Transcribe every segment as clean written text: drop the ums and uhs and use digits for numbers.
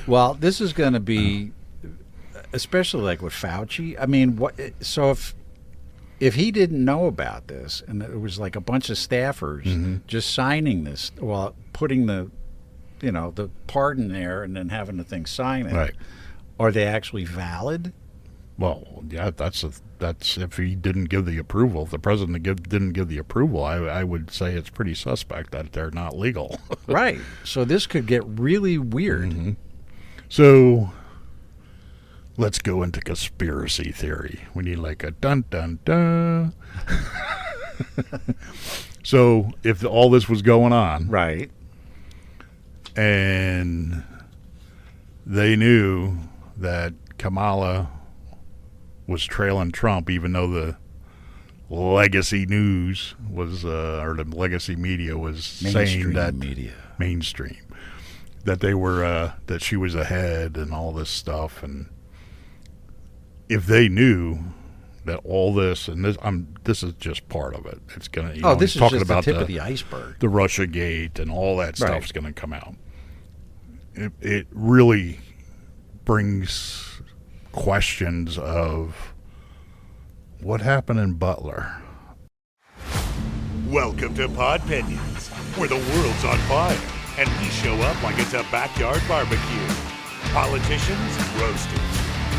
Well, this is going to be, especially like with Fauci. I mean, what? So if he didn't know about this, and it was like a bunch of staffers just signing this, well, putting the part in there and then having the thing sign it, Right. are they actually valid? Well, yeah, that's if he didn't give the approval. If the president didn't give the approval, I would say it's pretty suspect that they're not legal. Right. So this could get really weird. So let's go into conspiracy theory. We need like a dun dun dun. So if all this was going on, Right. and they knew that Kamala was trailing Trump, even though the legacy news was, or the legacy media was saying that mainstream, that they were, that she was ahead and all this stuff. And if they knew that all this, and this is just part of it. It's gonna. This is talking just about the tip of the iceberg. The Russia Gate and all that Right. stuff's going to come out. It really brings questions of what happened in Butler. Welcome to Podpinions, where the world's on fire and we show up like it's a backyard barbecue. Politicians roasted,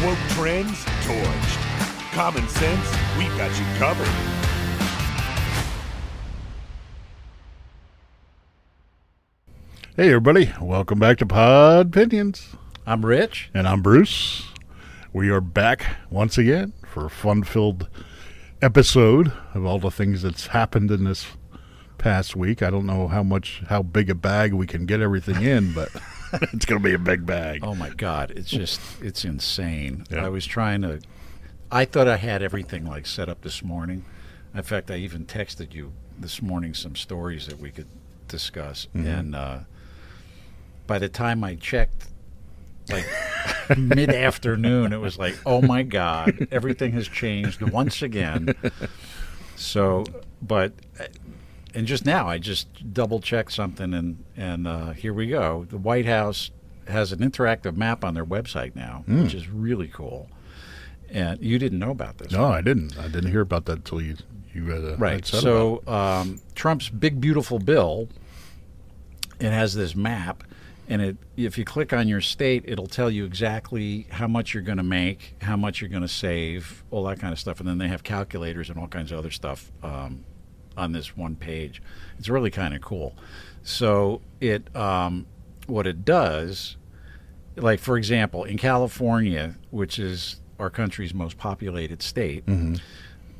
woke trends torched, common sense, we've got you covered. Hey everybody, welcome back to Podpinions. I'm Rich. And I'm Bruce. We are back once again for a fun-filled episode of all the things that's happened in this past week. I don't know how big a bag we can get everything in, but it's going to be a big bag. Oh my God, it's insane. Yeah. I thought I had everything like set up this morning. In fact, I even texted you this morning some stories that we could discuss. And by the time I checked, like mid-afternoon, it was like, oh my God, everything has changed once again. So, and just now I just double-checked something, and here we go. The White House has an interactive map on their website now, which is really cool. And you didn't know about this? No, I didn't. I didn't hear about that until you right. had said So about it. Trump's big beautiful bill, it has this map, and if you click on your state, it'll tell you exactly how much you're going to make, how much you're going to save, all that kind of stuff. And then they have calculators and all kinds of other stuff on this one page. It's really kind of cool. So what it does, like for example, in California, which is our country's most populated state,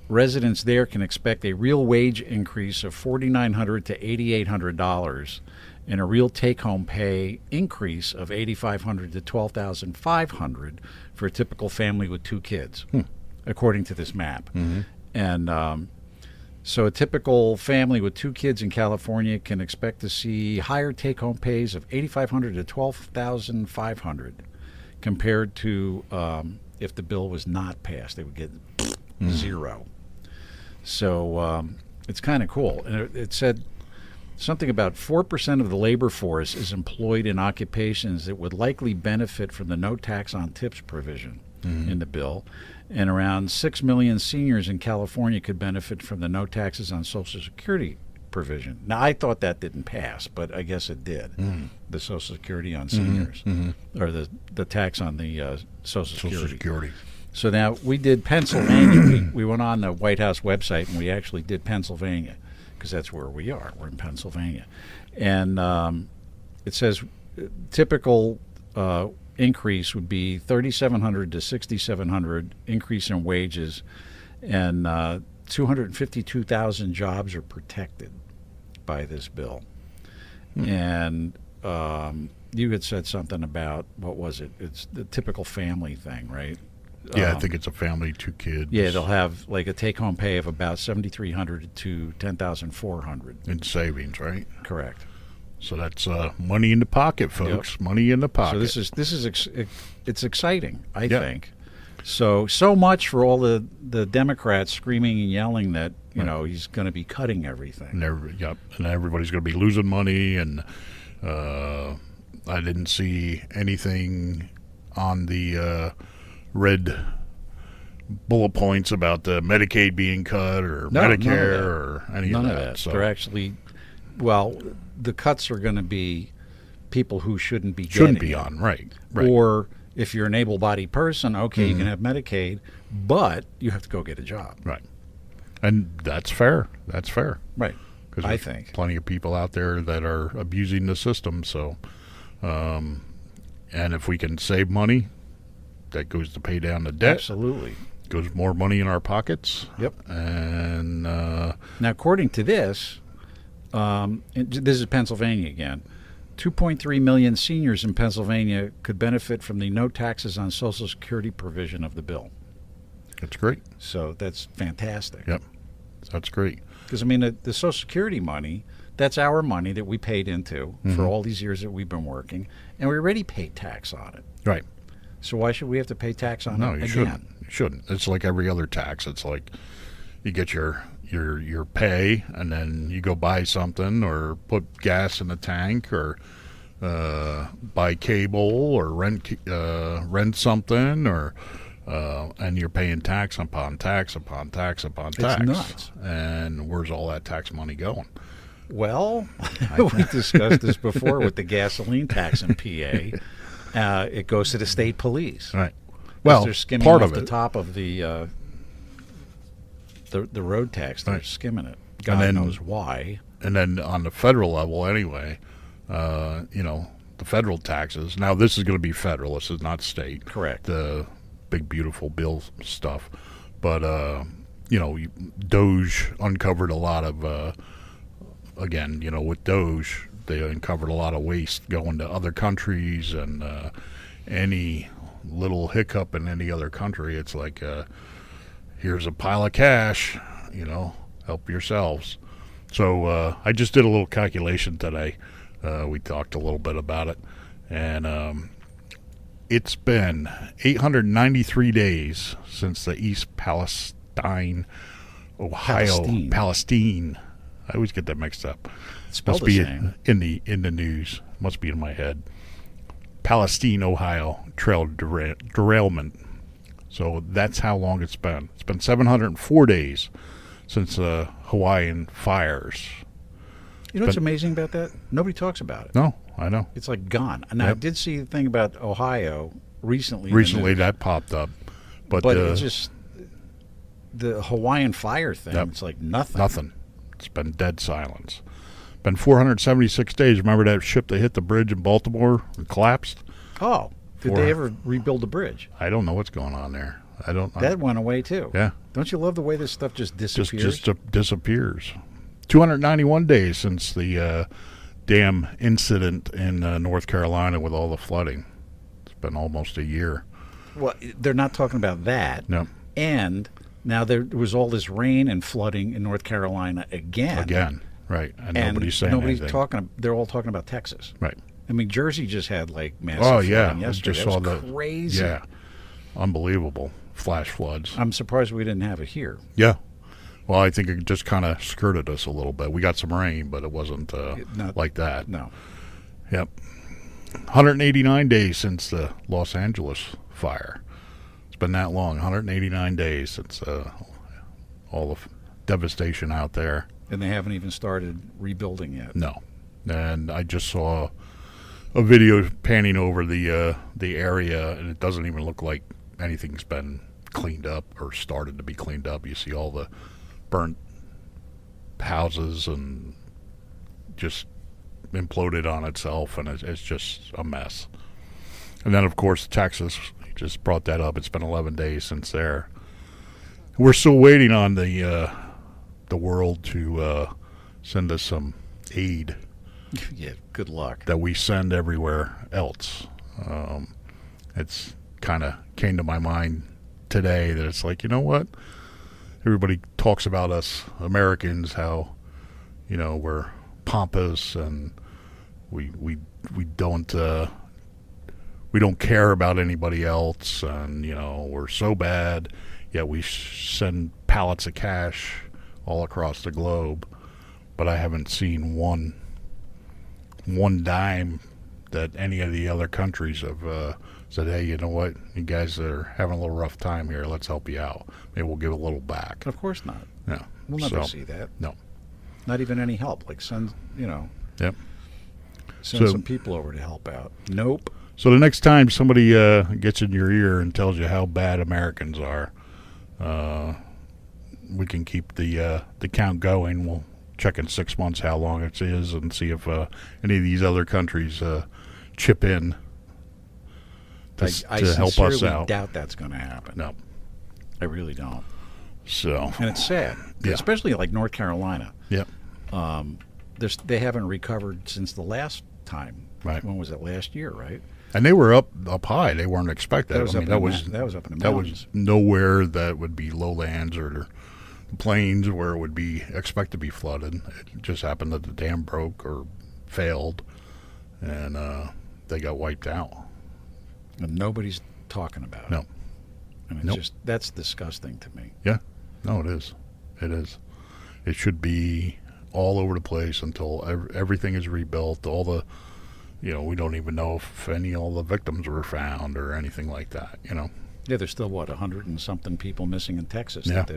residents there can expect a real wage increase of $4,900 to $8,800 and a real take-home pay increase of $8,500 to $12,500 for a typical family with 2 kids, according to this map. And so a typical family with 2 kids in California can expect to see higher take-home pays of $8,500 to $12,500 compared to if the bill was not passed. They would get zero. So it's kind of cool. And it said something about 4% of the labor force is employed in occupations that would likely benefit from the no tax on tips provision in the bill. And around 6 million seniors in California could benefit from the no taxes on Social Security provision. Now, I thought that didn't pass, but I guess it did. The Social Security on seniors, or the tax on the Social Security. So now we did Pennsylvania. we went on the White House website, and we actually did Pennsylvania, because that's where we are. We're in Pennsylvania. And it says typical increase would be $3,700 to $6,700 increase in wages, and 252,000 jobs are protected by this bill. And you had said something about, what was it? It's the typical family thing, right? Yeah, I think it's a family, 2 kids. Yeah, they'll have like a take-home pay of about $7,300 to $10,400 in savings, right? Correct. So that's money in the pocket, folks. Yep. Money in the pocket. So it's exciting, I think. So much for all the Democrats screaming and yelling that he's going to be cutting everything. And everybody's going to be losing money, and I didn't see anything on the red bullet points about the Medicaid being cut or Medicare or any none of that. So They're actually, well, the cuts are going to be people who shouldn't be on, right. Or if you're an able-bodied person, okay, you can have Medicaid, but you have to go get a job. Right. And that's fair. Right. Because I there's think plenty of people out there that are abusing the system. So, and if we can save money, that goes to pay down the debt. Absolutely. Goes more money in our pockets. Yep. And now, according to this, this is Pennsylvania again. 2.3 million seniors in Pennsylvania could benefit from the no taxes on Social Security provision of the bill. that's great. So that's fantastic. Yep. That's great. Because, I mean, the Social Security money, that's our money that we paid into for all these years that we've been working, and we already paid tax on it. Right. So why should we have to pay tax on No, it you again? shouldn't. You shouldn't. It's like every other tax. It's like you get your pay, and then you go buy something or put gas in the tank or buy cable or rent something or and you're paying tax upon tax upon tax upon tax. It's nuts. And where's all that tax money going? Well, we discussed this before with the gasoline tax in PA. It goes to the state police. Right. Well, they're skimming part off of the it. top of the road tax. They're Right. skimming it. God then- knows why. And then on the federal level, anyway, the federal taxes. Now, this is going to be federal. This is not state. Correct. The big, beautiful bill stuff. But, Doge uncovered a lot of, again, with Doge, they uncovered a lot of waste going to other countries, and any little hiccup in any other country, it's like, here's a pile of cash, help yourselves. So I just did a little calculation today. We talked a little bit about it, and it's been 893 days since the East Palestine, Ohio, Palestine. I always get that mixed up. Spelled Must the be same. in the news. Must be in my head. Palestine, Ohio trail derailment. So that's how long it's been. It's been 704 days since the Hawaiian fires. You know what's amazing about that? Nobody talks about it. No, I know. It's like gone. Now, I Yep. did see the thing about Ohio recently. Recently that popped up. But it's just the Hawaiian fire thing. Yep. It's like nothing. nothing. It's been dead silence. Been 476 days. Remember that ship that hit the bridge in Baltimore and collapsed? Oh, did they ever rebuild the bridge? I don't know what's going on there. That went away too. Yeah. Don't you love the way this stuff just disappears? Just disappears. 291 days since the dam incident in North Carolina with all the flooding. It's been almost a year. Well, they're not talking about that. No. And now there was all this rain and flooding in North Carolina again. Again, right. And And nobody's saying anything. They're all talking about Texas. Right. I mean, Jersey just had like massive Oh, yeah. flooding yesterday. Just That saw was crazy. Yeah. Unbelievable. Flash floods. I'm surprised we didn't have it here. Yeah. Well, I think it just kind of skirted us a little bit. We got some rain, but it wasn't Not- like that. No. Yep. 189 days since the Los Angeles fire. It's been that long. 189 days since all the devastation out there. And they haven't even started rebuilding yet. No. And I just saw a video panning over the area, and it doesn't even look like anything's been cleaned up or started to be cleaned up. You see all the burnt houses and just imploded on itself, and it's just a mess. And then, of course, Texas, you just brought that up. It's been 11 days since there. We're still waiting on the world to send us some aid Yeah, good luck. that we send everywhere else. It's kind of came to my mind today that it's like, you know what? Everybody talks about us Americans, how, we're pompous and we don't care about anybody else, and we're so bad, yet we send pallets of cash all across the globe. But I haven't seen one dime that any of the other countries have said, hey, you know what? You guys are having a little rough time here. Let's help you out. Maybe we'll give a little back. Of course not. Yeah. We'll never see that. No. Not even any help. Like send Yep. Send some people over to help out. Nope. So the next time somebody gets in your ear and tells you how bad Americans are, we can keep the count going. We'll check in 6 months how long it is and see if any of these other countries chip in to help us out. I doubt that's going to happen. No. I really don't. So. And it's sad, especially like North Carolina. Yep. They haven't recovered since the last time. Right. When was it? Last year, right? And they were up high. They weren't expected. That was up in the mountains. That was nowhere that would be lowlands or plains where it would be expected to be flooded. It just happened that the dam broke or failed, and they got wiped out. And nobody's talking about it. No. And it's that's disgusting to me. Yeah. No, it is. It is. It should be all over the place until everything is rebuilt. All the, we don't even know if all the victims were found or anything like that. Yeah, there's still 100 and something people missing in Texas that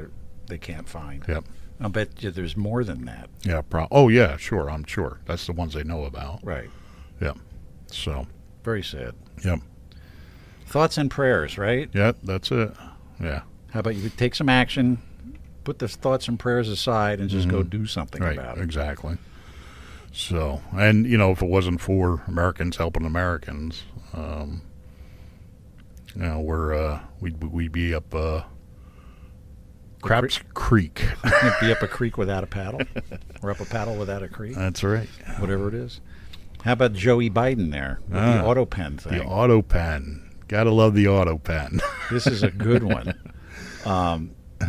they can't find. Yep. I'll bet you there's more than that. Yeah. Oh yeah, sure. I'm sure that's the ones they know about. Right. Yeah. So. Very sad. Yep. Thoughts and prayers, right? Yeah, that's it. Yeah. How about you take some action, put the thoughts and prayers aside, and just go do something about it. Exactly. So, and if it wasn't for Americans helping Americans, we'd be up Craps Creek. Be up a creek without a paddle, or up a paddle without a creek. That's right. Whatever it is. How about Joey Biden there with the auto pen thing? The auto pen. Gotta love the auto pen. This is a good one.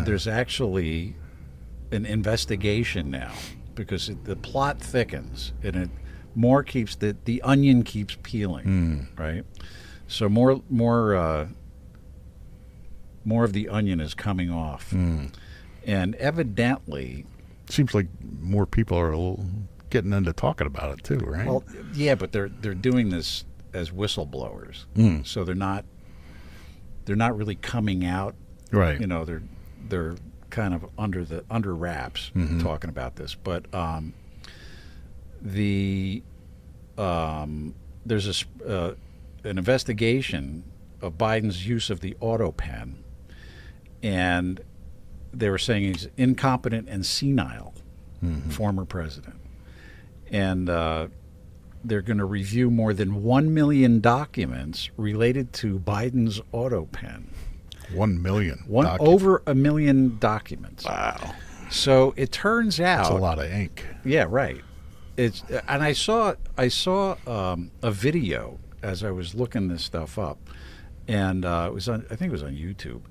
There's actually an investigation now because the plot thickens and it more keeps the onion keeps peeling, right? So more of the onion is coming off, and evidently, seems like more people are getting into talking about it too, right? Well, yeah, but they're doing this as whistleblowers, so they're not really coming out, right? They're kind of under wraps talking about this, but there's an investigation of Biden's use of the auto pen, and they were saying he's incompetent and senile, former president, and they're going to review more than 1 million documents related to Biden's auto pen. 1 million. Over 1 million documents. Wow. So it turns out that's a lot of ink. Yeah, right. And I saw a video as I was looking this stuff up, and I think it was on YouTube,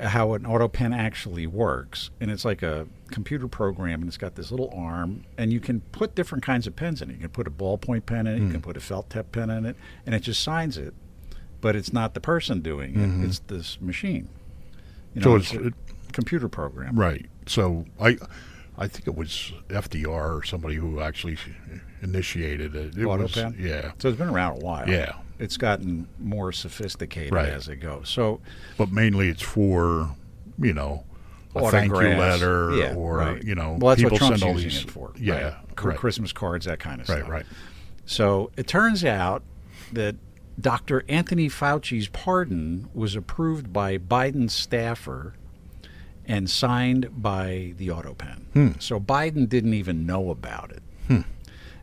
how an auto pen actually works. And it's like a computer program, and it's got this little arm, and you can put different kinds of pens in it. You can put a ballpoint pen in it, you can put a felt tip pen in it, and it just signs it. But it's not the person doing it; it's this machine. It's a computer program, right? So I think it was FDR or somebody who actually initiated it. Auto pen, yeah. So it's been around a while. Yeah, it's gotten more sophisticated as it goes. So, but mainly it's for a thank you letter or well, that's people what Trump's send all using these it for. right? Christmas cards, that kind of stuff. Right. So it turns out that Dr. Anthony Fauci's pardon was approved by Biden's staffer and signed by the auto pen. So Biden didn't even know about it. And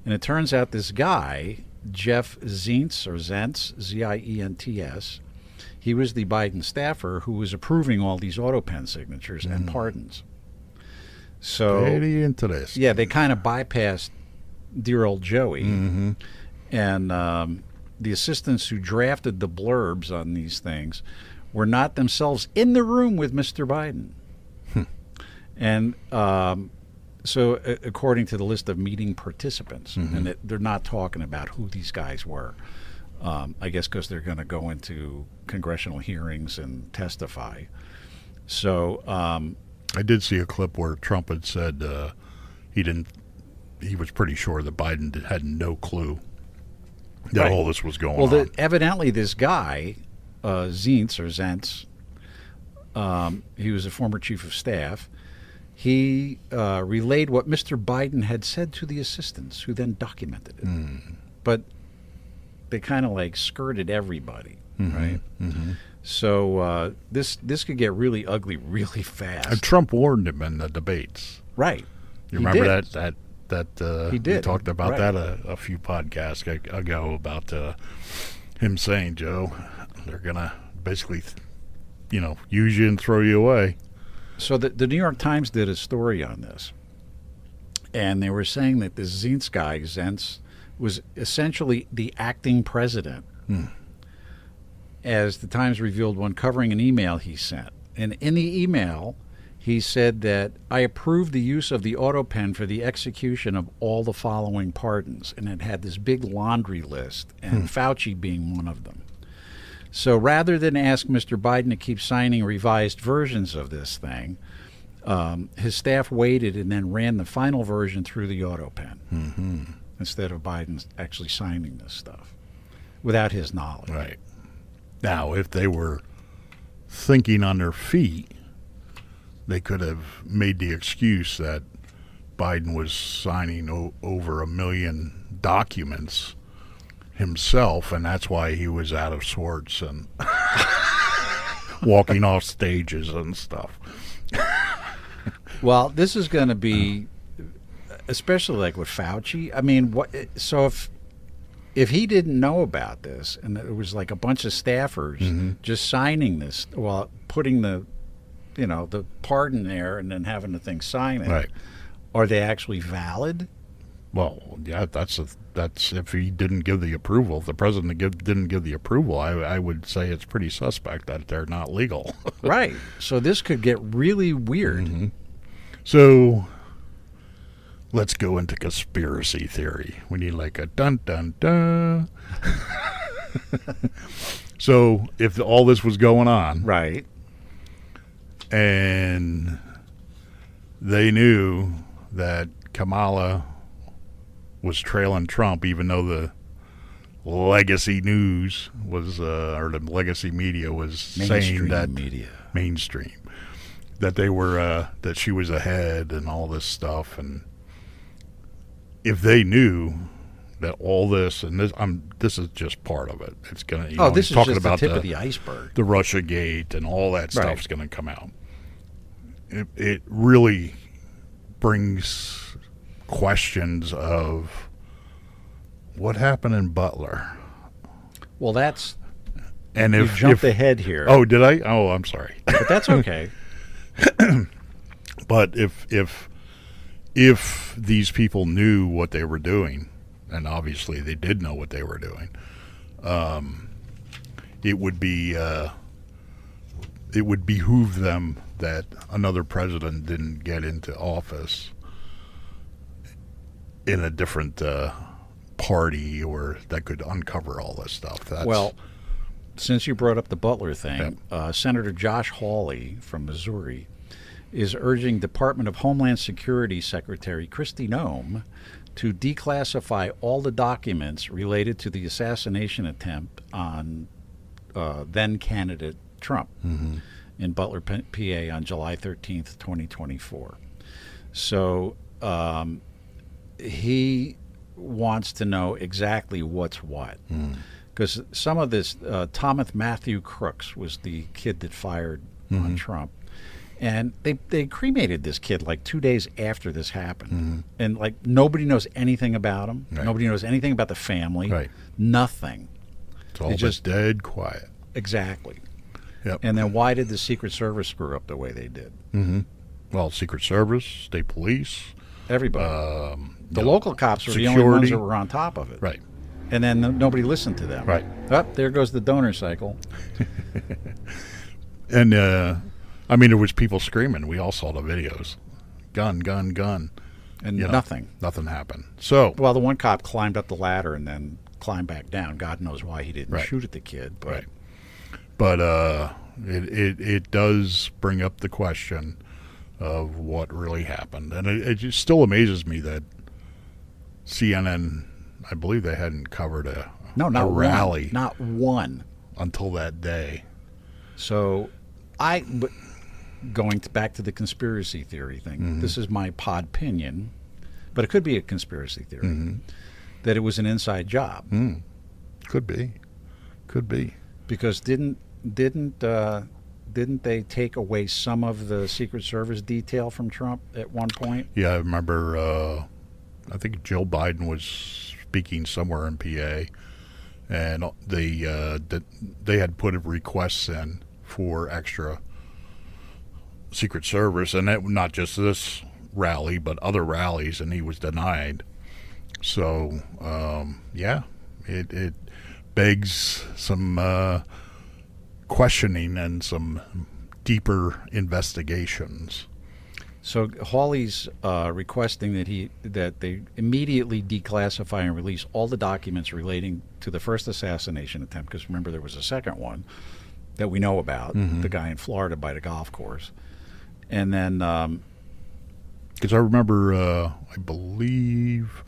it turns out this guy, Jeff Zients, Z-I-E-N-T-S, he was the Biden staffer who was approving all these auto pen signatures and pardons. So very interesting. Yeah, they kind of bypassed dear old Joey. And the assistants who drafted the blurbs on these things were not themselves in the room with Mr. Biden. And so according to the list of meeting participants, and they're not talking about who these guys were, I guess because they're going to go into congressional hearings and testify. So I did see a clip where Trump had said he was pretty sure that Biden had no clue that Right. all this was going Well, on. evidently this guy, Zentz, he was a former chief of staff. He relayed what Mr. Biden had said to the assistants, who then documented it. But they kind of like skirted everybody, right? So this could get really ugly really fast. And Trump warned him in the debates. Right. You He remember did. that He did. we talked about Right. that a few podcasts ago about him saying, Joe, they're gonna basically, use you and throw you away. So the New York Times did a story on this, and they were saying that this Zentz was essentially the acting president, as the Times revealed when covering an email he sent. And in the email, he said that I approve the use of the auto pen for the execution of all the following pardons, and it had this big laundry list, and Fauci being one of them. So rather than ask Mr. Biden to keep signing revised versions of this thing, his staff waited and then ran the final version through the auto pen instead of Biden actually signing this stuff without his knowledge. Right. Now, if they were thinking on their feet, they could have made the excuse that Biden was signing over 1 million documents himself, and that's why he was out of sorts and walking off stages and stuff. Well, this is going to be, especially like with Fauci. I mean, so if he didn't know about this, and it was like a bunch of staffers just signing this, well, putting the pardon there and then having the thing sign it, Right. Are they actually valid? Well, yeah, that's if he didn't give the approval. If the president didn't give the approval, I would say it's pretty suspect that they're not legal. Right. So this could get really weird. So let's go into conspiracy theory. We need like a dun dun dun. So if all this was going on, Right. and they knew that Kamala was trailing Trump, even though the legacy news was, or the legacy media was saying that mainstream, that they were, that she was ahead and all this stuff. And if they knew that all this, and this is just part of it. It's gonna. This is talking just about the tip of the iceberg. the Russia Gate and all that Right. stuff's going to come out. It really brings questions of what happened in Butler. Well, that's And you if jumped ahead here. oh, did I? Oh, I'm sorry. But that's okay. But if these people knew what they were doing, and obviously they did know what they were doing, it would behoove them that another president didn't get into office in a different party, or that could uncover all this stuff. Well, since you brought up the Butler thing, Senator Josh Hawley from Missouri is urging Department of Homeland Security Secretary Kristi Noem to declassify all the documents related to the assassination attempt on then candidate Trump in Butler, PA on July 13th, 2024. So he wants to know exactly what's what. Because some of this, Thomas Matthew Crooks was the kid that fired on Trump. And they cremated this kid like 2 days after this happened. And like nobody knows anything about him. Right. Nobody knows anything about the family. Right. Nothing. it's all just dead quiet. Exactly. Yep. And then why did the Secret Service screw up the way they did? Well, Secret Service, state police, Everybody. The local cops were the only security. ones that were on top of it. right. And then nobody listened to them. Right. There goes the donor cycle. And I mean, there was people screaming. We all saw the videos, gun, gun, gun, And You know, nothing. Nothing happened. So Well, the one cop climbed up the ladder and then climbed back down. God knows why he didn't Right. shoot at the kid. But right, but it does bring up the question of what really happened, and it just still amazes me that CNN, I believe they hadn't covered a No, not a rally. One. Not one. Until that day. So, but going back to the conspiracy theory thing, this is my podpinion, but it could be a conspiracy theory, that it was an inside job. Could be. Because didn't they take away some of the Secret Service detail from Trump at one point? Yeah, I remember, I think Joe Biden was speaking somewhere in PA, and they had put requests in for extra Secret Service, and not just this rally, but other rallies, and he was denied. So, it begs some questioning and some deeper investigations. So Hawley's requesting that they immediately declassify and release all the documents relating to the first assassination attempt, because remember there was a second one that we know about, the guy in Florida by the golf course. And then... Because I remember, I believe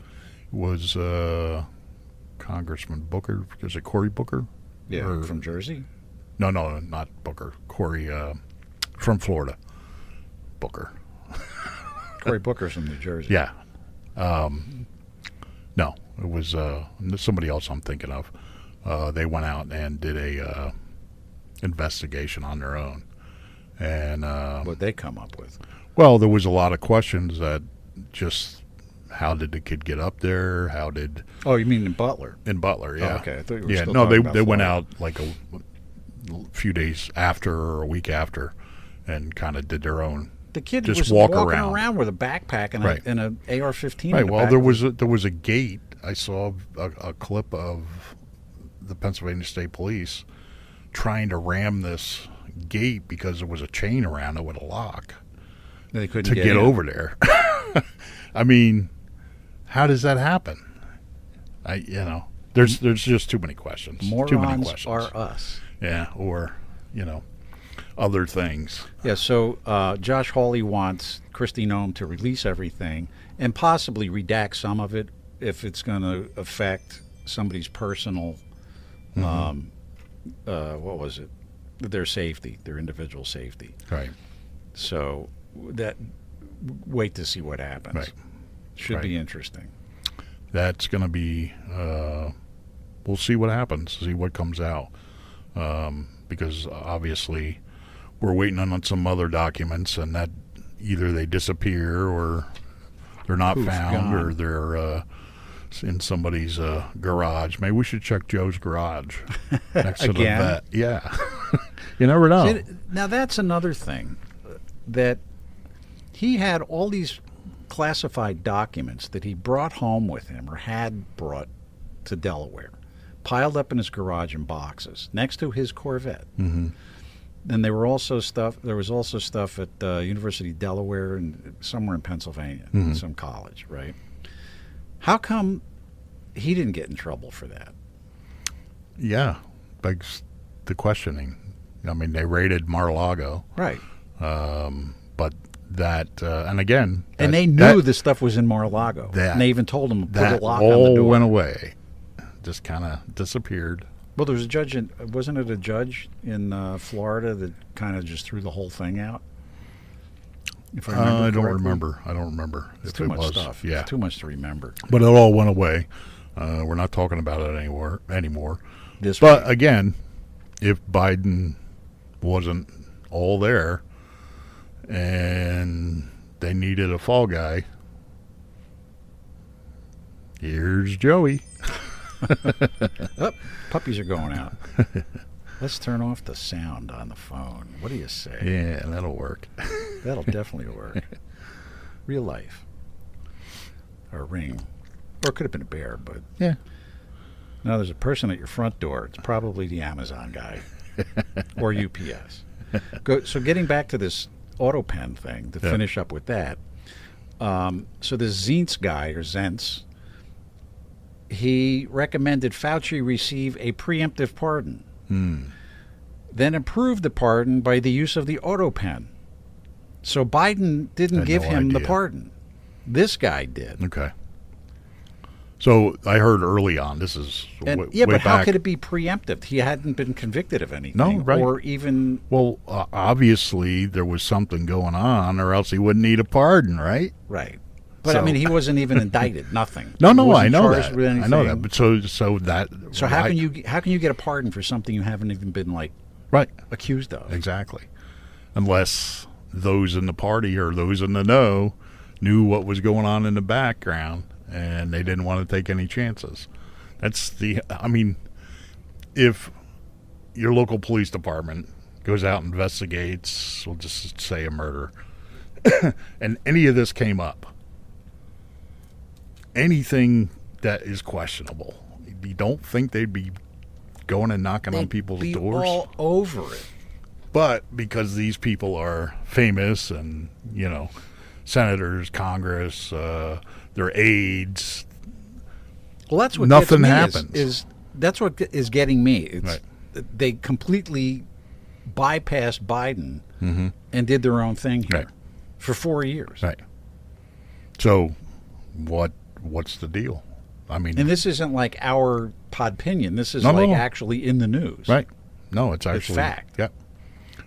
it was Congressman Booker. Is it Cory Booker? Yeah, from Jersey? No, not Booker. Cory from Florida. Booker. Cory Booker's from New Jersey. Yeah. No, it was somebody else I'm thinking of. They went out and did a investigation on their own. And what'd they come up with? Well, there was a lot of questions that just... How did the kid get up there? How did... Oh, you mean in Butler? In Butler, yeah. Oh, okay. I thought you were still no, talking about they went Florida. out like a few days after or a week after and kind of did their own... The kid just was walk walking around with a backpack and Right. an AR-15. Right, in the well, back. there was a gate. I saw a clip of the Pennsylvania State Police trying to ram this gate because there was a chain around it with a lock They couldn't to get in. over there. I mean... How does that happen? There's just too many questions. Morons too many questions. are us. Yeah, or other things. Yeah. So Josh Hawley wants Kristi Noem to release everything and possibly redact some of it if it's going to affect somebody's personal. What was it? Their safety, their individual safety. Right. So wait to see what happens. Right. Should be interesting. That's going to be, we'll see what happens, see what comes out. Because obviously we're waiting on some other documents, and that either they disappear or they're not found, or they're in somebody's garage. Maybe we should check Joe's garage next to the vet. Yeah. You never know. See, now that's another thing, that he had all these classified documents that he brought home with him or had brought to Delaware, piled up in his garage in boxes next to his Corvette. And there was also stuff at University of Delaware and somewhere in Pennsylvania, some college, right? How come he didn't get in trouble for that? Yeah, begs the questioning. I mean, they raided Mar-a-Lago, right? But that, and again, and they knew the stuff was in Mar-a-Lago. And they even told him to put a lock on the door. All went away, just kind of disappeared. Well, there was a judge wasn't it a judge in Florida that kind of just threw the whole thing out? If I don't remember. It's too much stuff. Yeah, it's too much to remember. But it all went away. We're not talking about it anymore. But again, if Biden wasn't all there and they needed a fall guy, here's Joey. Oh, puppies are going out. Let's turn off the sound on the phone. What do you say? Yeah, that'll work. That'll definitely work. Real life. Or a ring. Or it could have been a bear, but... Yeah. Now there's a person at your front door. It's probably the Amazon guy. Or UPS. So getting back to this auto pen thing, to finish up with that. So this Zients guy, or Zentz, he recommended Fauci receive a preemptive pardon. Then approved the pardon by the use of the auto pen. So Biden didn't give him the pardon. This guy did. Okay. So I heard early on, this is And, way but how back. could it be preemptive? He hadn't been convicted of anything. No, right. Or even... Well, obviously there was something going on, or else he wouldn't need a pardon, right? Right. But, So- I mean, he wasn't even indicted. Nothing. No, He no, wasn't I know charged that. with I know anything. that. But so that. So how can you get a pardon for something you haven't even been, like, Right. accused of? Exactly. Unless those in the party or those in the know knew what was going on in the background and they didn't want to take any chances. I mean, if your local police department goes out and investigates, we'll just say a murder, and any of this came up, anything that is questionable, you don't think they'd be going and knocking on people's They'd be doors? all over it. But because these people are famous and, senators, Congress, their aides, Well, that's what nothing gets me happens. That's what is getting me. It's Right. They completely bypassed Biden and did their own thing here Right. for 4 years. right. So what's the deal? I mean, And this isn't like our Podpinion. This is No, like no. actually in the news. right. No, it's actually fact. Yeah.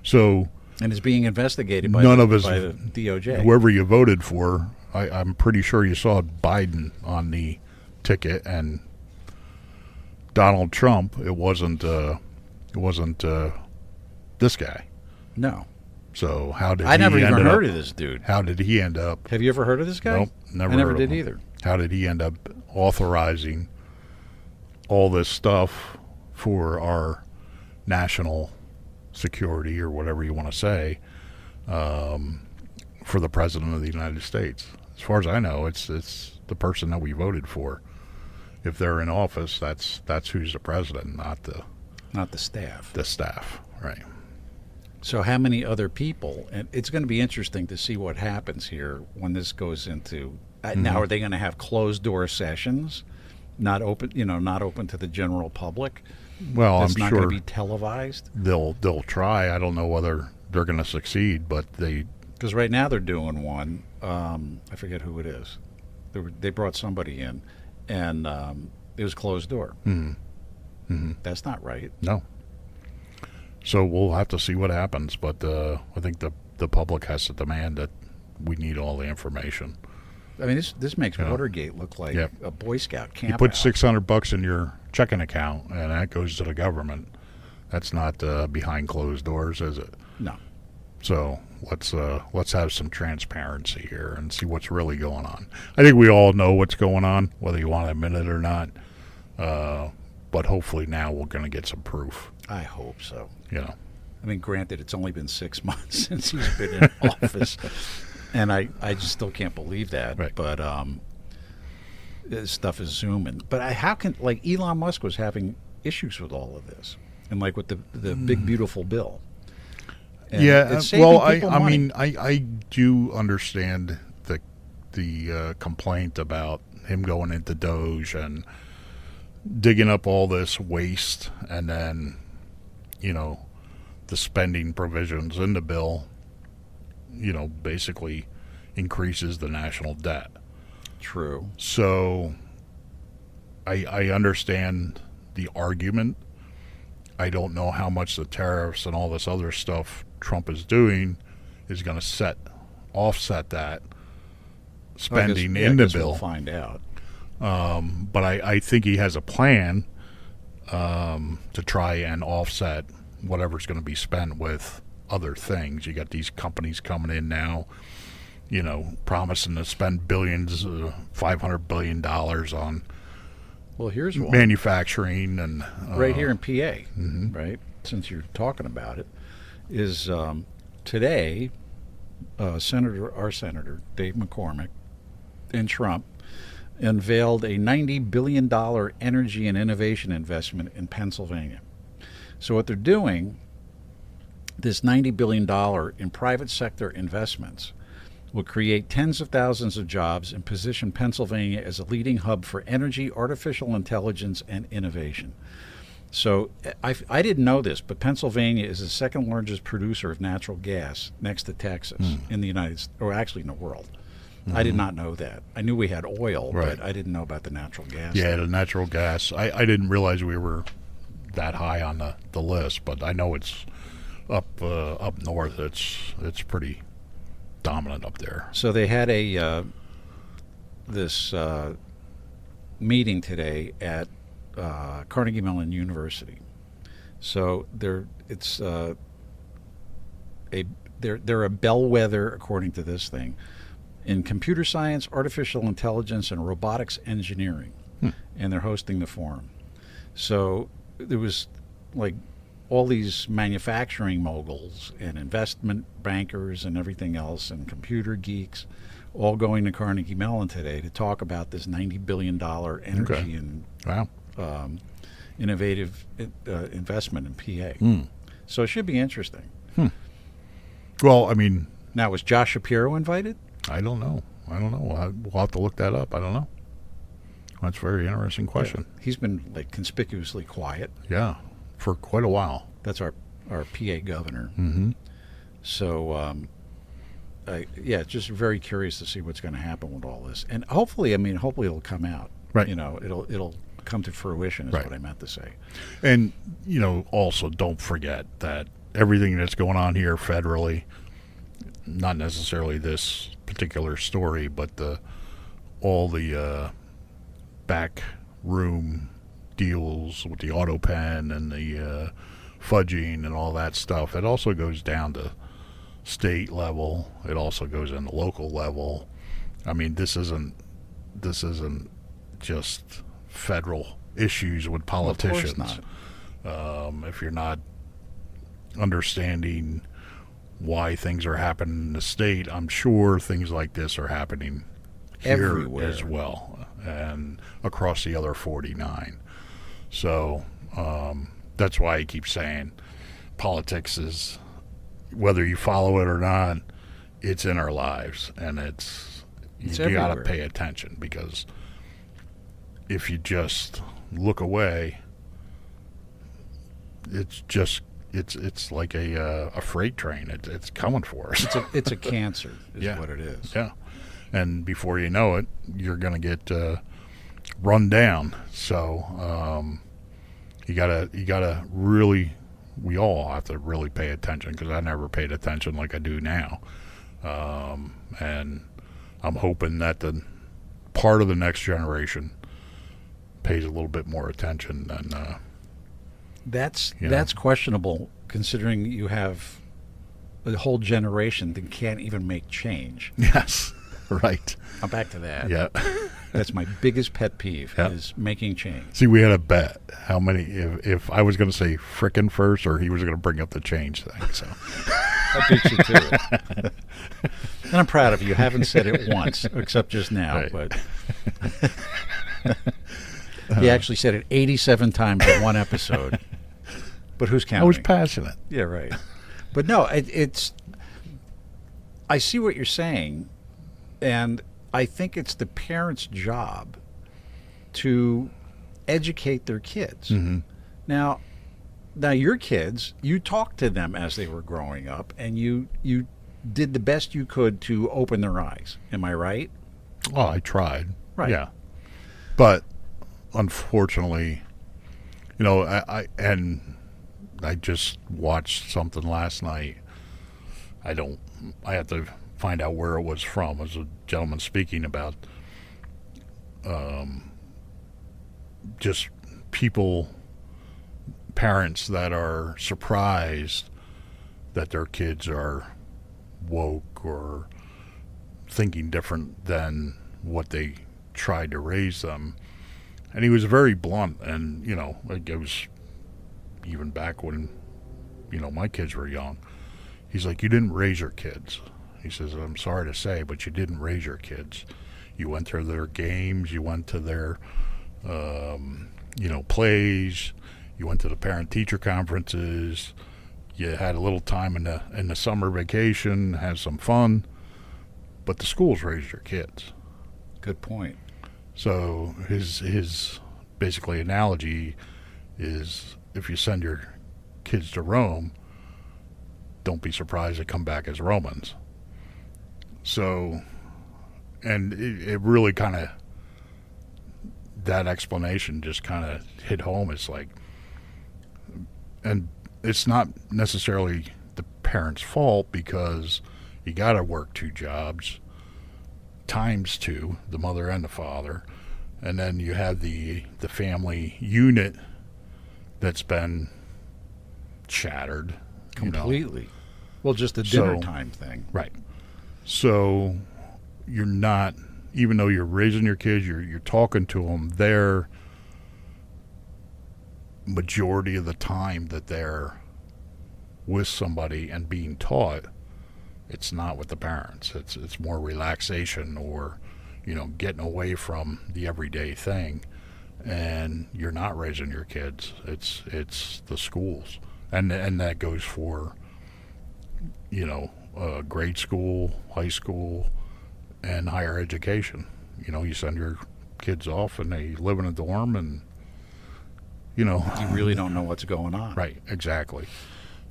So And is being investigated by, None the, of us- by the DOJ. whoever you voted for, I'm pretty sure you saw Biden on the ticket, and Donald Trump. It wasn't this guy. No. So how did I never he even ended heard up, of this dude. How did he end up? Have you ever heard of this guy? Nope, never I never heard of did him. either. How did he end up authorizing all this stuff for our national security, or whatever you want to say, for the president of the United States? As far as I know, it's the person that we voted for. If they're in office, that's who's the president, not Not the staff. the staff, right? So how many other people? And it's going to be interesting to see what happens here when this goes into. Now, are they going to have closed door sessions, not open? Not open to the general public. Well, It's I'm not sure going to be televised. they'll try. I don't know whether they're going to succeed, but they. Because right now they're doing one. I forget who it is. They brought somebody in, and it was closed door. That's not right. No. So we'll have to see what happens, but I think the public has to demand that we need all the information. I mean, this makes Yeah. Watergate look like Yep. a Boy Scout camp. You put out. $600 in your checking account, and that goes to the government. That's not behind closed doors, is it? No. So let's have some transparency here and see what's really going on. I think we all know what's going on, whether you want to admit it or not. But hopefully now we're going to get some proof. I hope so. You know. I mean, granted, it's only been 6 months since he's been in office, and I just still can't believe that. Right. But this stuff is zooming. But how can, like, Elon Musk was having issues with all of this, and like with the big beautiful bill. And Yeah, it's saving well, people I money. mean, I do understand the complaint about him going into Doge and digging up all this waste, and then, the spending provisions in the bill, basically increases the national debt. True. So I understand the argument. I don't know how much the tariffs and all this other stuff Trump is doing is going to offset that spending in the bill. We'll find out. But I think he has a plan to try and offset whatever's going to be spent with other things. You got these companies coming in now, promising to spend billions, $500 billion on Well, here's one. manufacturing and Right here in PA, right? Since you're talking about it, is today, our Senator Dave McCormick and Trump unveiled a $90 billion energy and innovation investment in Pennsylvania. So what they're doing, this $90 billion in private sector investments, will create tens of thousands of jobs and position Pennsylvania as a leading hub for energy, artificial intelligence, and innovation. So I didn't know this, but Pennsylvania is the second largest producer of natural gas next to Texas in the United States, or actually in the world. I did not know that. I knew we had oil, Right. but I didn't know about the natural gas. Yeah, the natural gas. I didn't realize we were that high on the list, but I know it's up north. It's pretty dominant up there. So they had this meeting today at Carnegie Mellon University. So they're a bellwether, according to this thing, in computer science, artificial intelligence, and robotics engineering, and they're hosting the forum. So there was like all these manufacturing moguls and investment bankers and everything else and computer geeks all going to Carnegie Mellon today to talk about this $90 billion energy and innovative investment in PA. So it should be interesting. Well, I mean, Now, was Josh Shapiro invited? I don't know. We'll have to look that up. I don't know. That's a very interesting question. Yeah. He's been like conspicuously quiet. Yeah, for quite a while. That's our PA governor. Mm-hmm. So, just very curious to see what's going to happen with all this. And hopefully it'll come out. Right. It'll come to fruition is Right. what I meant to say. And, also don't forget that everything that's going on here federally, not necessarily this particular story, but all the back room deals with the auto pen and the fudging and all that stuff, it also goes down to state level. It also goes into local level. I mean, this isn't just federal issues with politicians. Well, of course not. If you're not understanding why things are happening in the state, I'm sure things like this are happening here Everywhere. as well, and across the other 49. So that's why I keep saying politics is, whether you follow it or not, it's in our lives, and you got to everywhere. pay attention, because if you just look away, it's like a freight train. It's coming for us. It's a cancer is Yeah. what it is. Yeah, and before you know it, you're going to get run down. So you gotta really, we all have to really pay attention, because I never paid attention like I do now, and I'm hoping that the part of the next generation pays a little bit more attention than. That's questionable, considering you have a whole generation that can't even make change. Yes, right. I'm back to that. Yeah. That's my biggest pet peeve, Yeah. is making change. See, we had a bet how many, if I was going to say frickin' first, or he was going to bring up the change thing. So I beat you to it. And I'm proud of you. You haven't said it once, except just now. Right. But he actually said it 87 times in one episode. But who's counting? I was passionate. Yeah, right. But no, it's. I see what you're saying, and I think it's the parents' job to educate their kids. Mm-hmm. Now your kids, you talked to them as they were growing up, and you did the best you could to open their eyes. Am I right? Oh, I tried. Right. Yeah. But unfortunately, I just watched something last night. I have to find out where it was from. It was a gentleman speaking about just parents that are surprised that their kids are woke or thinking different than what they tried to raise them. And he was very blunt, and it was even back when my kids were young. He's like, you didn't raise your kids. He says, I'm sorry to say, but you didn't raise your kids. You went to their games, you went to their plays, you went to the parent-teacher conferences, you had a little time in the summer vacation, had some fun, but the schools raised your kids. Good point. So his basically analogy is, if you send your kids to Rome, don't be surprised they come back as Romans. So And it really kind of, that explanation just kind of hit home. It's like, and it's not necessarily the parents' fault, because you got to work 2 jobs times 2, the mother and the father, and then you have the family unit that's been shattered completely. Well, just the dinner time thing, right? So you're not, even though you're raising your kids, you're talking to them. Their majority of the time that they're with somebody and being taught, it's not with the parents. It's more relaxation, or getting away from the everyday thing, and you're not raising your kids. It's the schools, and that goes for grade school, high school, and higher education. You send your kids off and they live in a dorm, and you really don't know what's going on. Right, exactly.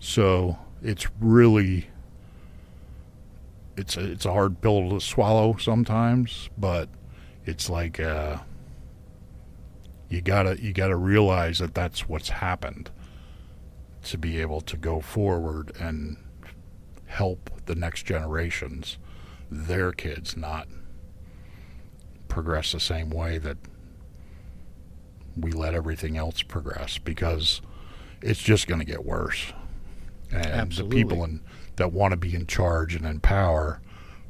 So it's really, it's a hard pill to swallow sometimes, but it's like you gotta realize that that's what's happened, to be able to go forward and help the next generations, their kids, not progress the same way that we let everything else progress, because it's just going to get worse. And absolutely. The people that want to be in charge and in power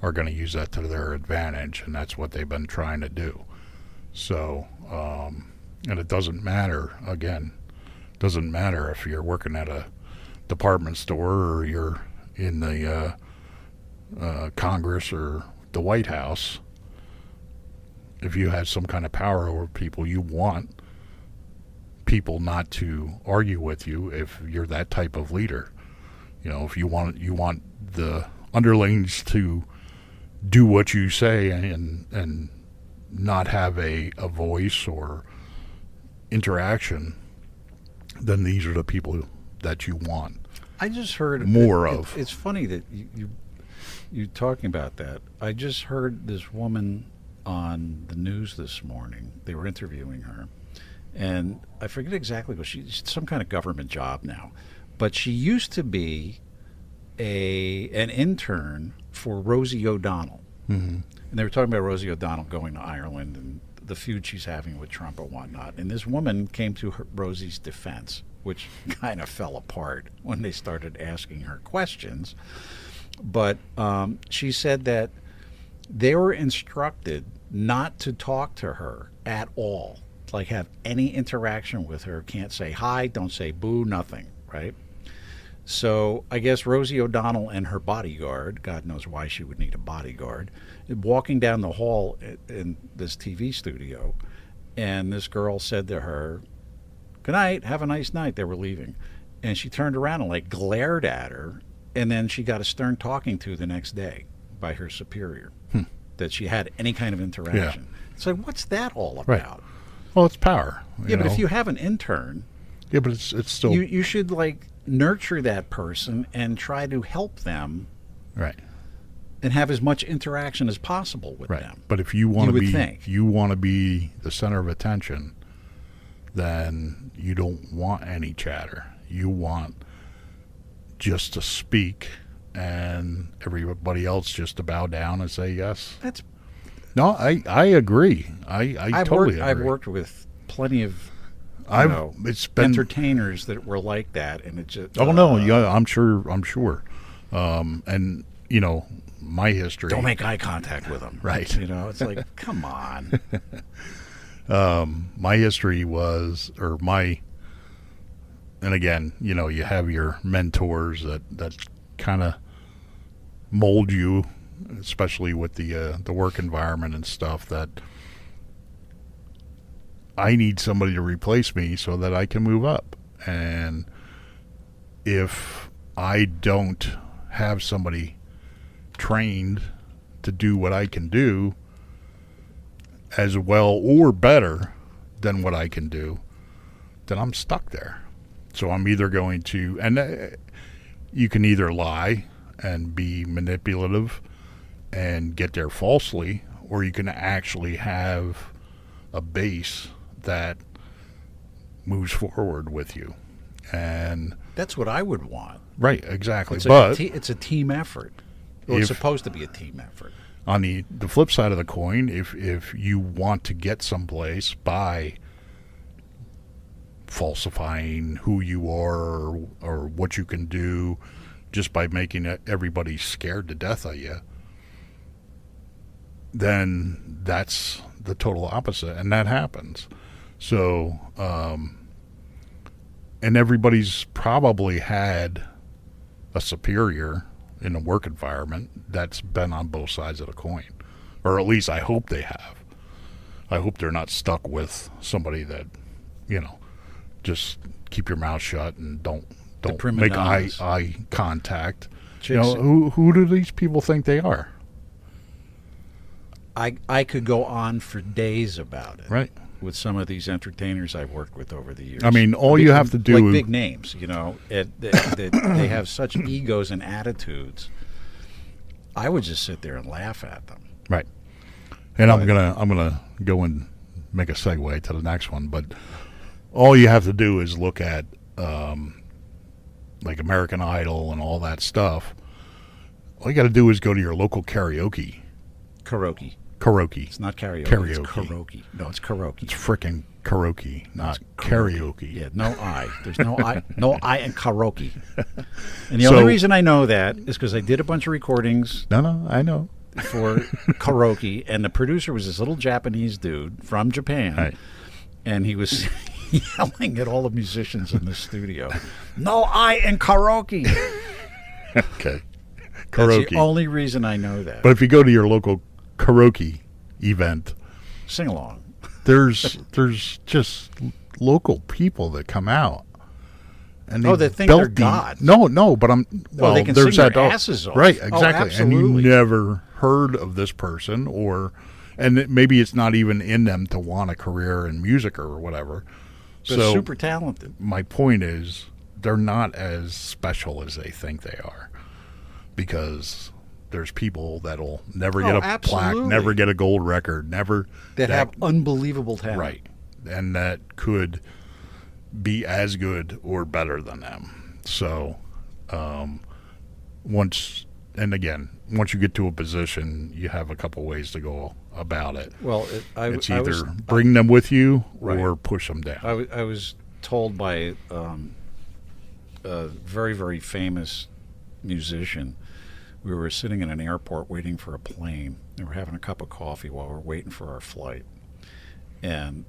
are going to use that to their advantage, and that's what they've been trying to do. So, and it doesn't matter, again, doesn't matter if you're working at a department store or you're in the Congress or the White House. If you have some kind of power over people, you want people not to argue with you if you're that type of leader. If you want the underlings to do what you say and not have a voice or interaction, then these are the people that you want. I just heard more of. It's funny that you talking about that. I just heard this woman on the news this morning. They were interviewing her, and I forget exactly what she's some kind of government job now, but she used to be an intern for Rosie O'Donnell. Mm-hmm. And they were talking about Rosie O'Donnell going to Ireland and the feud she's having with Trump and whatnot. And this woman came to Rosie's defense, which kind of fell apart when they started asking her questions. But she said that they were instructed not to talk to her at all, like have any interaction with her. Can't say hi, don't say boo, nothing, right? So I guess Rosie O'Donnell and her bodyguard, God knows why she would need a bodyguard, walking down the hall in this TV studio, and this girl said to her, "Good night, have a nice night." They were leaving. And she turned around and like glared at her, and then she got a stern talking to the next day by her superior, that she had any kind of interaction. Yeah. It's like, what's that all about? Right. Well, it's power. Yeah, but if you have an intern, yeah, but it's still, you should like nurture that person and try to help them, right, and have as much interaction as possible with right. them. But if you want to be the center of attention, then you don't want any chatter. You want just to speak, and everybody else just to bow down and say yes. No, I agree. I totally agree. I've worked with plenty of it's been entertainers that were like that, and it just yeah, I'm sure. And my history. Don't make eye contact with them, right? It's like, come on. My history was, and again, you have your mentors that kind of mold you, especially with the work environment and stuff, that I need somebody to replace me so that I can move up. And if I don't have somebody trained to do what I can do as well or better than what I can do, then I'm stuck there. So I'm either going to, and you can either lie and be manipulative and get there falsely, or you can actually have a base that moves forward with you. And that's what I would want. right, exactly. It's But it's a team effort. Well, it's supposed to be a team effort. on the flip side of the coin, if you want to get someplace by falsifying who you are or what you can do, just by making everybody scared to death of you, then that's the total opposite, and that happens. So, and everybody's probably had a superior in a work environment that's been on both sides of the coin, or at least I hope they have. I hope they're not stuck with somebody that, just keep your mouth shut and don't make eye contact. Chicks, who do these people think they are? I could go on for days about it. Right. With some of these entertainers I've worked with over the years. I mean, all you have to do like big names, they have such egos and attitudes. I would just sit there and laugh at them. Right. And I'm gonna go and make a segue to the next one, but all you have to do is look at like American Idol and all that stuff. All you got to do is go to your local karaoke. Karaoke. It's not karaoke. Karaoke. It's karaoke. No, it's karaoke. It's frickin' karaoke, not karaoke. Yeah, no I. There's no I. No I in karaoke. And the only reason I know that is because I did a bunch of recordings. No, I know. For karaoke, and the producer was this little Japanese dude from Japan, right. And he was yelling at all the musicians in the studio. No I in karaoke. Okay. Karaoke. That's the only reason I know that. But if you go to your local karaoke event, sing along. There's just local people that come out, and they think they're God. No, but they can there's sing that their asses off. Right, exactly. Absolutely. And you never heard of this person, and maybe it's not even in them to want a career in music or whatever. They're super talented. My point is, they're not as special as they think they are, because there's people that'll never get a plaque, never get a gold record, that have unbelievable talent. Right. And that could be as good or better than them. So, once you get to a position, you have a couple ways to go about it. Well, it's either bring them with you or push them down. I was told by a very, very famous musician. We were sitting in an airport waiting for a plane. And we're having a cup of coffee while we're waiting for our flight. And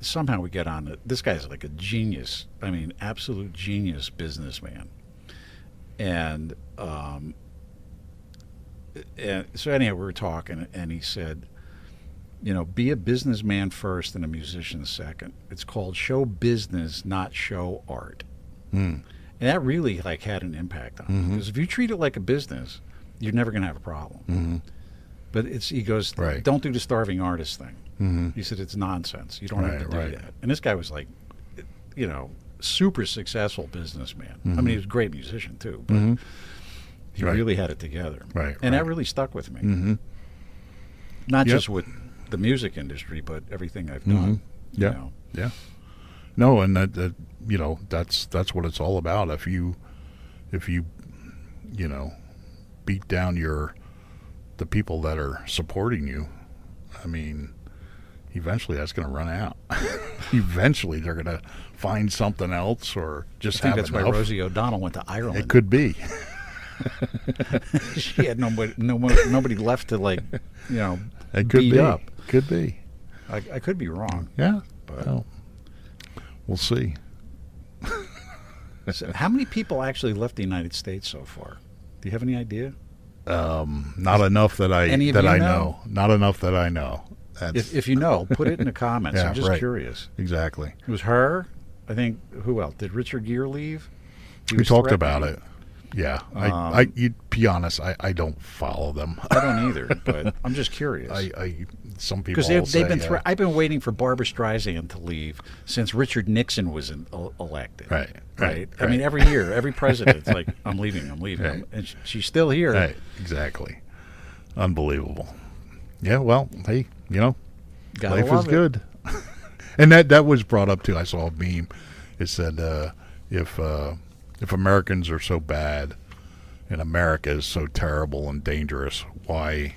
somehow we get on it. This guy's like a genius. I mean, absolute genius businessman. And so anyhow, we were talking, and he said, be a businessman first and a musician second. It's called show business, not show art. And that really had an impact on me, because if you treat it like a business, you're never going to have a problem. But he goes, don't do the starving artist thing. He said, it's nonsense. You don't have to do that. And this guy was super successful businessman. I mean, he was a great musician too, but he really had it together. And that really stuck with me. Not just with the music industry, but everything I've done. Yeah. No, and that's what it's all about. If you beat down the people that are supporting you, I mean, eventually that's going to run out. Eventually they're going to find something else, or just have enough. That's why Rosie O'Donnell went to Ireland. It could be. She had nobody left to it could beat be. up. Could be. I could be wrong. Yeah, but we'll see. So how many people actually left the United States so far? Do you have any idea? Not enough that I know. Not enough that I know. If you know, put it in the comments. Yeah, I'm just curious. Exactly. It was her. I think. Who else? Did Richard Gere leave? We talked about it. Yeah. You be honest, I don't follow them. I don't either, but I'm just curious. Some people because they've been. I've been waiting for Barbra Streisand to leave since Richard Nixon was elected. Right. I mean, every year, every president, it's like, I'm leaving, right. and she's still here. Right. Exactly. Unbelievable. Yeah, well, hey, Gotta life is love it. good. And that was brought up too. I saw a meme. It said, if Americans are so bad and America is so terrible and dangerous, why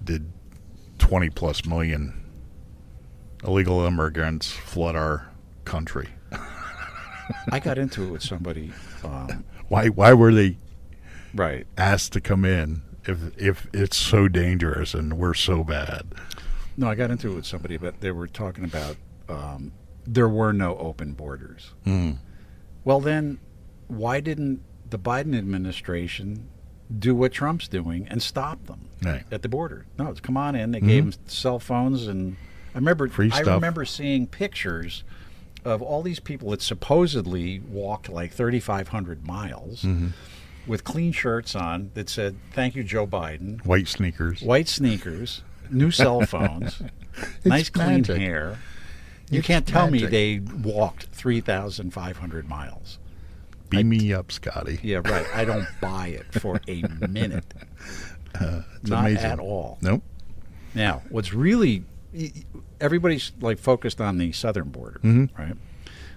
did 20 plus million illegal immigrants flood our country? I got into it with somebody. Why were they Right. asked to come in if it's so dangerous and we're so bad? No, I got into it with somebody, but they were talking about there were no open borders. Well, then, why didn't the Biden administration do what Trump's doing and stop them Right. at the border? No, it's come on in. They gave them cell phones, and I remember seeing pictures of all these people that supposedly walked like 3,500 miles with clean shirts on that said, "Thank you, Joe Biden." White sneakers. White sneakers, new cell phones, nice clean magic. hair. You It's can't tell me magic. they walked 3,500 miles. Beam me up, Scotty. Yeah, right. I don't buy it for a minute. It's Not amazing. at all. Nope. Now, what's really, everybody's like focused on the southern border, right?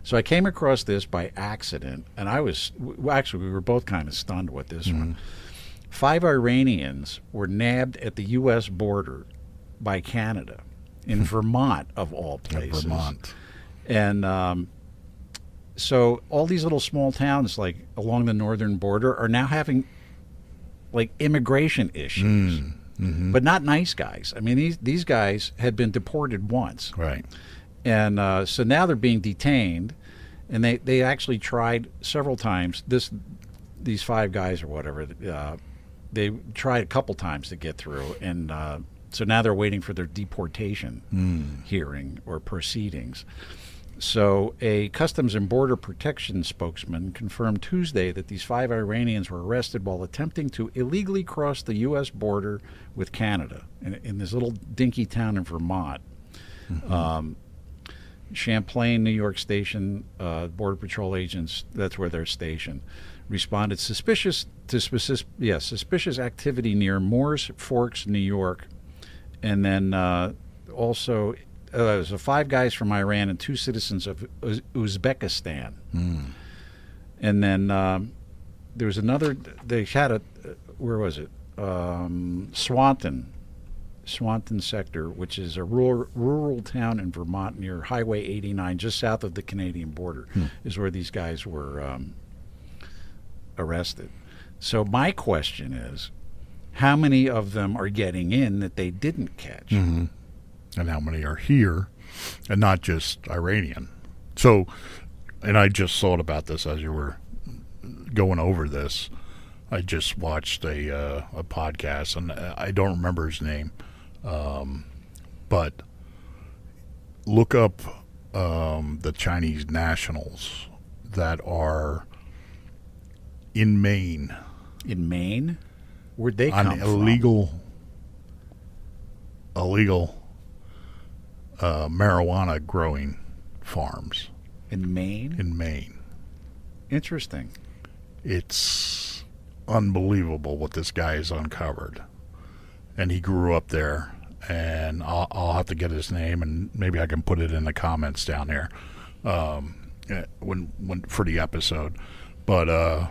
So I came across this by accident, and we were both kind of stunned with this one. 5 Iranians were nabbed at the U.S. border by Canada in Vermont, of all places. Vermont. And so all these little small towns, like along the northern border, are now having like immigration issues, but not nice guys. I mean, these guys had been deported once, Right. and so now they're being detained, and they actually tried several times. These 5 guys or whatever, they tried a couple times to get through, and so now they're waiting for their deportation hearing or proceedings. So a Customs and Border Protection spokesman confirmed Tuesday that these 5 Iranians were arrested while attempting to illegally cross the U.S. border with Canada in this little dinky town in Vermont. Champlain, New York Station, Border Patrol agents, that's where they're stationed, responded suspicious activity near Moores Forks, New York. And then also there was 5 guys from Iran and 2 citizens of Uzbekistan. And then there was another, they had where was it? Swanton sector, which is a rural town in Vermont near Highway 89, just south of the Canadian border, is where these guys were arrested. So my question is, how many of them are getting in that they didn't catch? And how many are here and not just Iranian? So, and I just thought about this as you were going over this. I just watched a podcast, and I don't remember his name, but look up the Chinese nationals that are in Maine. In Maine? Where'd they On come from? illegal marijuana growing farms In Maine? in Maine. Interesting. It's unbelievable what this guy has uncovered. And he grew up there, and I'll have to get his name, and maybe I can put it in the comments down here when for the episode. But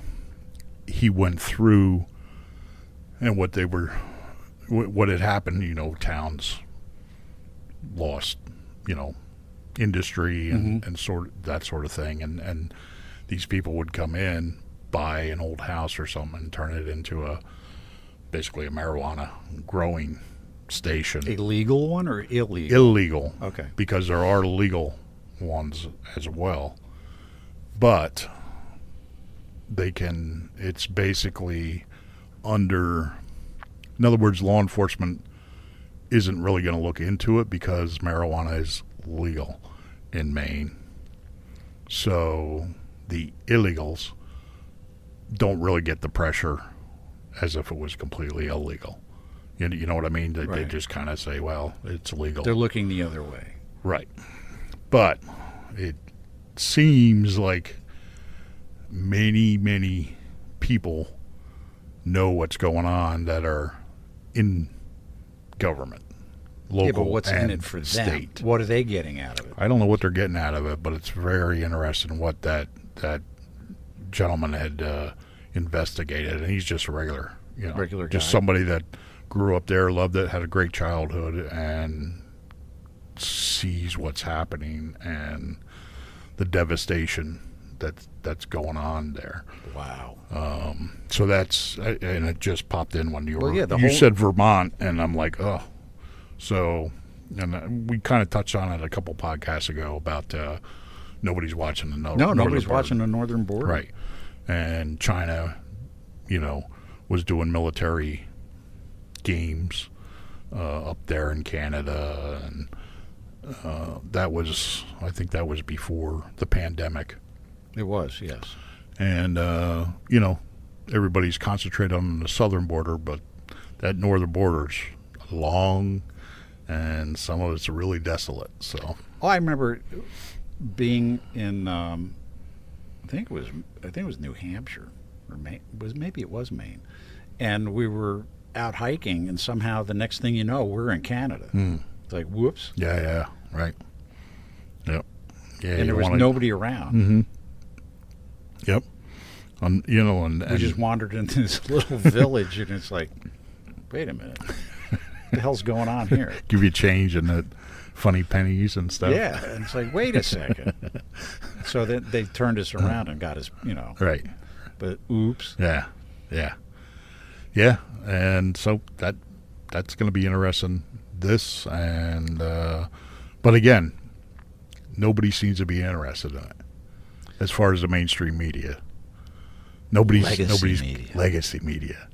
he went through and what had happened. Towns lost, industry and that sort of thing, and these people would come in, buy an old house or something, and turn it into basically a marijuana growing station. A legal one or illegal? Illegal. Okay. Because there are legal ones as well. But it's basically in other words, law enforcement isn't really going to look into it because marijuana is legal in Maine. So the illegals don't really get the pressure as if it was completely illegal. You know what I mean? They Right. just kind of say, well, it's legal. They're looking the other way. Right. But it seems like many, many people know what's going on that are government, local Yeah, but what's in and it for them? state. What are they getting out of it? I don't know what they're getting out of it, but it's very interesting what that gentleman had investigated, and he's just a regular just guy. somebody that grew up there, loved it, had a great childhood, and sees what's happening and the devastation that's going on there. Wow. So that's, and it just popped in when you were, Well, yeah, you said Vermont, and I'm like, oh. So, and we kind of touched on it a couple podcasts ago about nobody's watching the nobody's watching the northern border. Right. And China, was doing military games up there in Canada, and I think that was before the pandemic. It was, yes. And, everybody's concentrated on the southern border, but that northern border's long, and some of it's really desolate. So, I remember being in, I think it was New Hampshire, or Maine. Maybe it was Maine, and we were out hiking, and somehow the next thing you know, we're in Canada. It's like, whoops. Yeah, right. Yep. Yeah, and there was nobody around. Mm-hmm. Yep. And we just wandered into this little village, and it's like, wait a minute, what the hell's going on here? Give you change and the funny pennies and stuff. Yeah, and it's like, wait a second. So then they turned us around and got us, Right. But oops. Yeah. And so that's going to be interesting. This and but again, nobody seems to be interested in it as far as the mainstream media. Nobody's legacy media.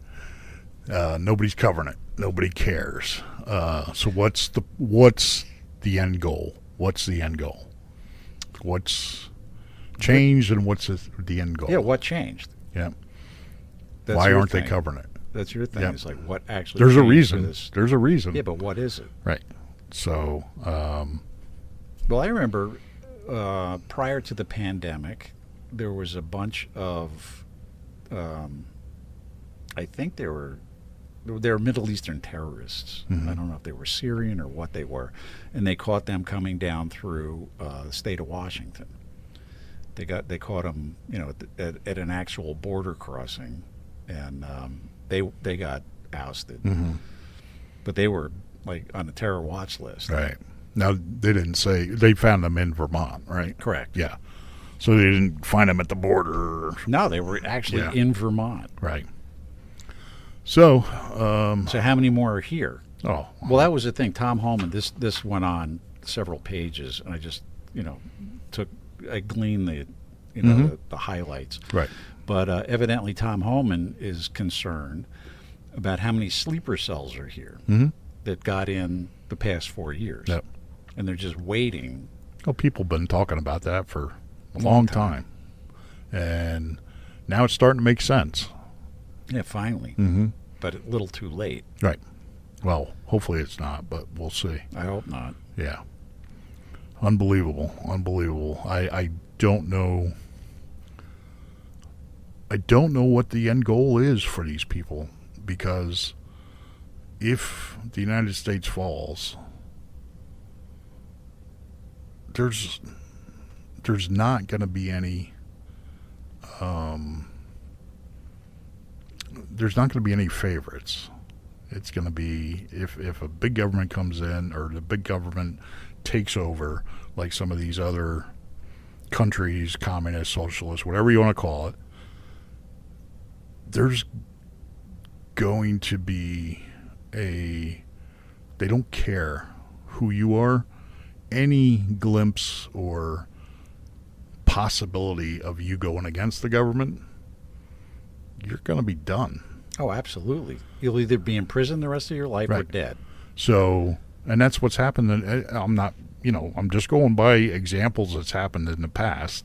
Nobody's covering it. Nobody cares. So what's the end goal? What's the end goal? What's changed and what's the end goal? Yeah, what changed? Yeah. That's Why your aren't thing. they covering it? That's your thing. Yep. It's like, what actually There's a changed reason. for this? There's a reason. Yeah, but what is it? Right. So, well, I remember prior to the pandemic, there was a bunch of, I think they were Middle Eastern terrorists. Mm-hmm. I don't know if they were Syrian or what they were, and they caught them coming down through the state of Washington. They caught them, at an actual border crossing, and they got ousted. Mm-hmm. But they were like on a terror watch list. Right. Now, they didn't say they found them in Vermont, right? Correct. Yeah. So they didn't find them at the border. No, they were actually in Vermont. Right. So, So how many more are here? oh, Well, that was the thing. Tom Holman, this went on several pages, and I just, I gleaned the highlights. right. But evidently Tom Holman is concerned about how many sleeper cells are here that got in the past 4 years. Yep. And they're just waiting. Well, people have been talking about that for a long time. And now it's starting to make sense. Yeah, finally. Mm-hmm. But a little too late. Right. Well, hopefully it's not, but we'll see. I hope not. Yeah. Unbelievable. I don't know. I don't know what the end goal is for these people, because if the United States falls, there's not going to be any there's not going to be any favorites. It's going to be if a big government comes in, or the big government takes over, like some of these other countries, communist, socialist, whatever you want to call it, there's going to be they don't care who you are. Any glimpse or possibility of you going against the government, you're going to be done. Oh, absolutely. You'll either be in prison the rest of your life or dead. So, and that's what's happened. I'm not, I'm just going by examples that's happened in the past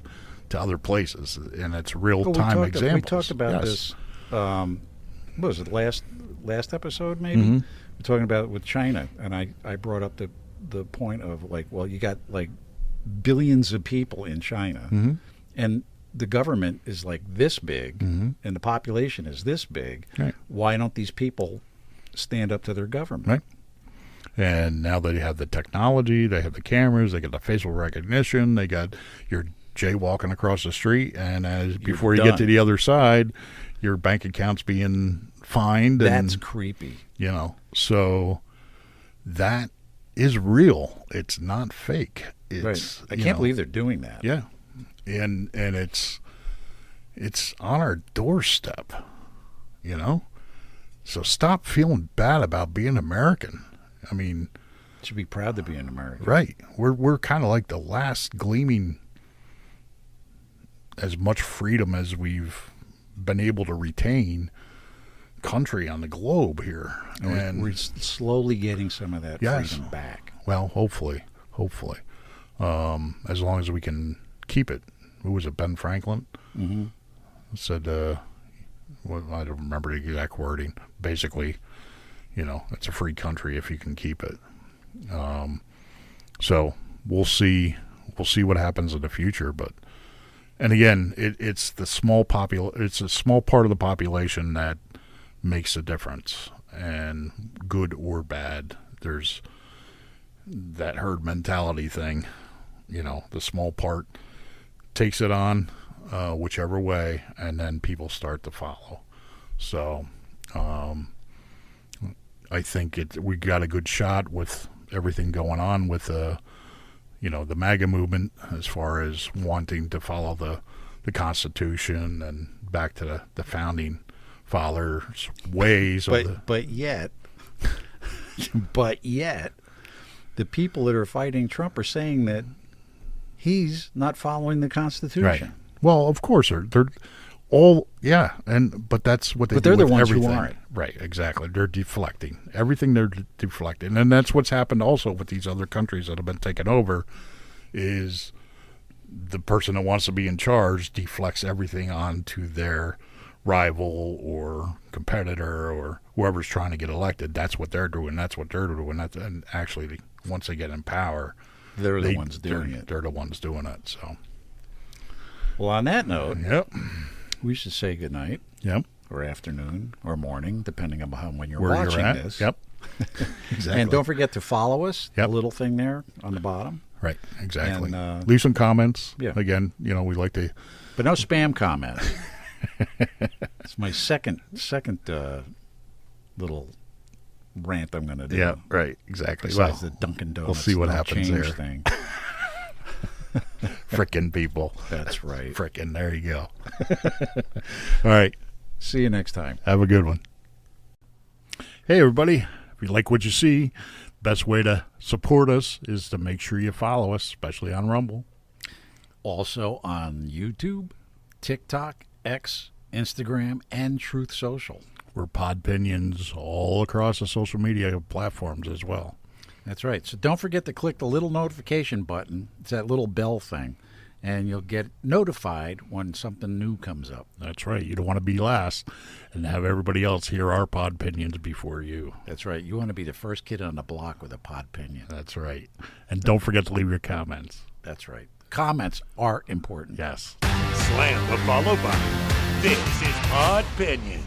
to other places, and it's real-time examples. We talked about this, what was it, last episode maybe? Mm-hmm. We're talking about it with China, and I brought up the point of, like, well, you got like billions of people in China, and the government is like this big, and the population is this big. Right. Why don't these people stand up to their government? Right. And now they have the technology, they have the cameras, they got the facial recognition, they got your jaywalking across the street, and before you get to the other side, your bank account's being fined. That's creepy. You know, so that is real. It's not fake. It's, I can't believe they're doing that. Yeah, and it's on our doorstep. You know, so stop feeling bad about being American. I mean, should be proud to be an American. Right. We're kind of like the last gleaming as much freedom as we've been able to retain country on the globe here. And we're slowly getting some of that freedom back. Well, hopefully. As long as we can keep it. Who was it, Ben Franklin? Mm-hmm. Said, I don't remember the exact wording. Basically, you know, it's a free country if you can keep it. So we'll see what happens in the future. But, and again, it's a small part of the population that makes a difference, and good or bad. There's that herd mentality thing. You know, the small part takes it on, whichever way, and then people start to follow. So, I think we got a good shot with everything going on with the MAGA movement, as far as wanting to follow the Constitution and back to the founding fathers' ways. But yet, the people that are fighting Trump are saying that he's not following the Constitution. Right. Well, of course they're all, but that's what they do. But they're the ones everything. who aren't. Right, exactly. They're deflecting everything. They're deflecting, and that's what's happened also with these other countries that have been taken over. Is the person that wants to be in charge deflects everything onto their rival or competitor or whoever's trying to get elected. That's what they're doing. And actually, once they get in power, they're the ones doing it. They're the ones doing it. So, well, on that note, yep, we should say goodnight. Yep. Or afternoon or morning, depending on when you're where watching you're at. this. Yep. Exactly. And don't forget to follow us. Yep. The little thing there on the bottom. Right. Exactly. And, leave some comments. Yeah. Again, we like to. But no spam comments. It's my second little rant I'm going to do. Yeah. Right. Exactly. Besides the Dunkin' Donuts. We'll see what happens there. Thing. Frickin' people. That's right. Frickin'. There you go. All right. See you next time. Have a good one. Hey, everybody. If you like what you see, best way to support us is to make sure you follow us, especially on Rumble. Also on YouTube, TikTok, X, Instagram, and Truth Social. We're Podpinions all across the social media platforms as well. That's right. So don't forget to click the little notification button. It's that little bell thing. And you'll get notified when something new comes up. That's right. You don't want to be last and have everybody else hear our Podpinions before you. That's right. You want to be the first kid on the block with a Podpinion. That's right. And don't forget to leave your comments. That's right. Comments are important. Yes. Slam the follow button. This is Podpinions.